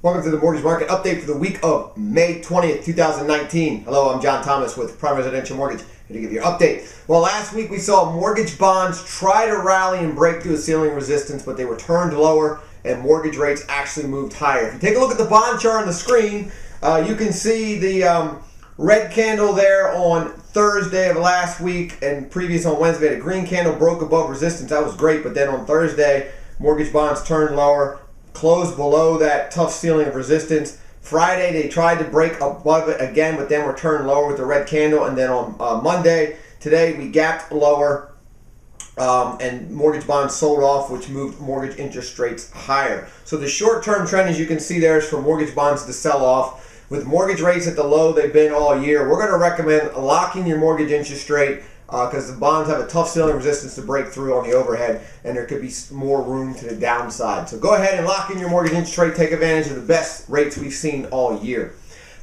Welcome to the Mortgage Market Update for the week of May 20th, 2019. Hello, I'm John Thomas with Prime Residential Mortgage, here to give you an update. Well, last week we saw mortgage bonds try to rally and break through the ceiling resistance, but they were turned lower and mortgage rates actually moved higher. If you take a look at the bond chart on the screen, you can see the red candle there on Thursday of last week, and previous on Wednesday, the green candle broke above resistance. That was great, but then on Thursday, mortgage bonds turned lower, closed below that tough ceiling of resistance. Friday, they tried to break above it again, but then were turned lower with the red candle. And then on Monday, today, we gapped lower, and mortgage bonds sold off, which moved mortgage interest rates higher. So the short-term trend, as you can see there, is for mortgage bonds to sell off. With mortgage rates at the low they've been all year, we're going to recommend locking your mortgage interest rate because the bonds have a tough ceiling resistance to break through on the overhead, and there could be more room to the downside. So go ahead and lock in your mortgage interest rate. Take advantage of the best rates we've seen all year.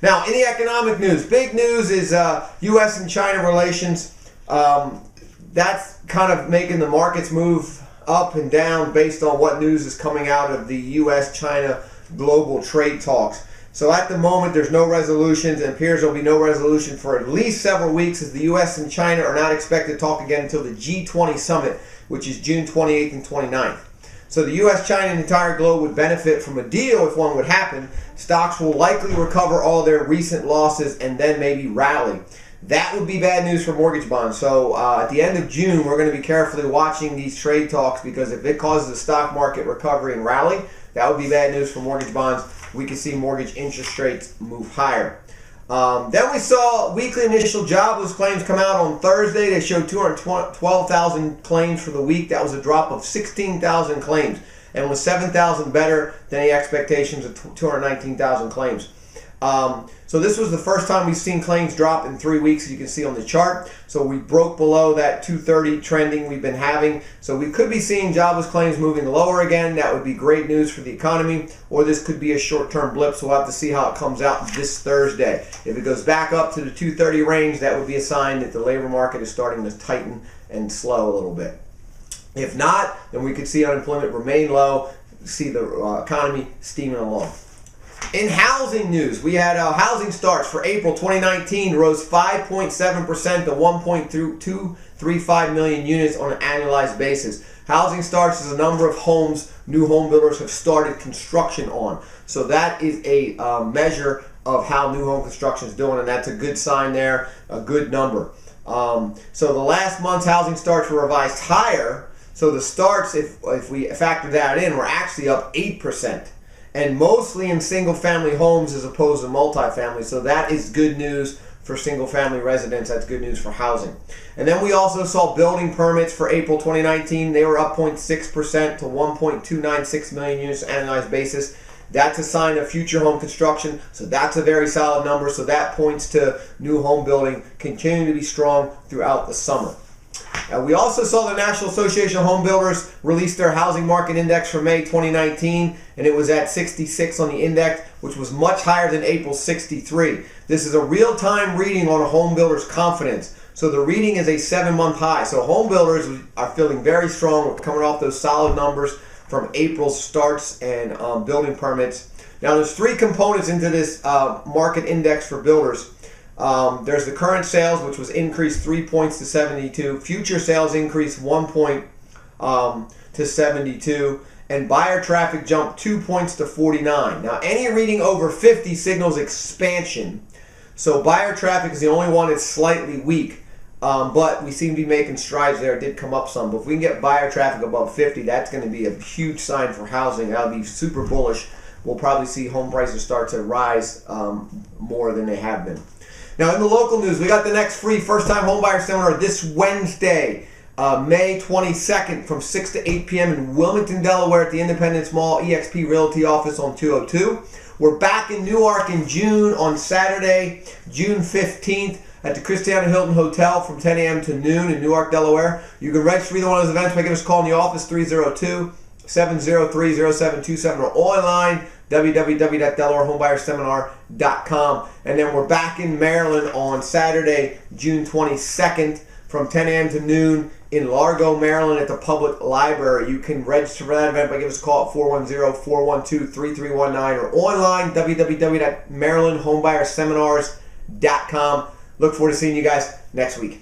Now, in the economic news, big news is U.S. and China relations. That's kind of making the markets move up and down based on what news is coming out of the U.S.-China global trade talks. So at the moment, there's no resolutions, and it appears there'll be no resolution for at least several weeks, as the U.S. and China are not expected to talk again until the G20 summit, which is June 28th and 29th. So the U.S., China, and the entire globe would benefit from a deal if one would happen. Stocks will likely recover all their recent losses and then maybe rally. That would be bad news for mortgage bonds. So at the end of June, we're going to be carefully watching these trade talks, because if it causes the stock market recovery and rally, that would be bad news for mortgage bonds. We can see mortgage interest rates move higher. Then we saw weekly initial jobless claims come out on Thursday. They showed 212,000 claims for the week. That was a drop of 16,000 claims, and was 7,000 better than the expectations of 219,000 claims. So this was the first time we've seen claims drop in 3 weeks, as you can see on the chart. So we broke below that 230 trending we've been having. So we could be seeing jobless claims moving lower again. That would be great news for the economy, or this could be a short-term blip. So we'll have to see how it comes out this Thursday. If it goes back up to the 230 range, that would be a sign that the labor market is starting to tighten and slow a little bit. If not, then we could see unemployment remain low, see the economy steaming along. In housing news, we had housing starts for April 2019 rose 5.7% to 1.235 million units on an annualized basis. Housing starts is a number of homes new home builders have started construction on. So that is a measure of how new home construction is doing, and that's a good sign there, a good number. So the last month's housing starts were revised higher. So the starts, if we factor that in, were actually up 8%. And mostly in single-family homes as opposed to multifamily. So that is good news for single-family residents. That's good news for housing. And then we also saw building permits for April 2019. They were up 0.6% to 1.296 million units on an annualized basis. That's a sign of future home construction. So that's a very solid number. So that points to new home building continuing to be strong throughout the summer. We also saw the National Association of Home Builders release their housing market index for May 2019, and it was at 66 on the index, which was much higher than April's 63. This is a real-time reading on a home builder's confidence. So the reading is a 7-month high. So home builders are feeling very strong. We're coming off those solid numbers from April's starts and building permits. Now there's 3 components into this market index for builders. There's the current sales, which was increased 3 points to 72. Future sales increased 1 point to 72. And buyer traffic jumped 2 points to 49. Now, any reading over 50 signals expansion. So buyer traffic is the only one that's slightly weak. But we seem to be making strides there. It did come up some. But if we can get buyer traffic above 50, that's going to be a huge sign for housing. That'll be super bullish. We'll probably see home prices start to rise more than they have been. Now, in the local news, we got the next free first-time homebuyer seminar this Wednesday, May 22nd from 6 to 8 p.m. in Wilmington, Delaware at the Independence Mall eXp Realty office on 202. We're back in Newark in June on Saturday, June 15th at the Christiana Hilton Hotel from 10 a.m. to noon in Newark, Delaware. You can register for either one of those events by giving us a call in the office, 302-703-0727, or online, www.delawarehomebuyerseminar.com. And then we're back in Maryland on Saturday, June 22nd from 10 a.m. to noon in Largo, Maryland at the Public Library. You can register for that event by giving us a call at 410-412-3319 or online, www.marylandhomebuyerseminars.com. Look forward to seeing you guys next week.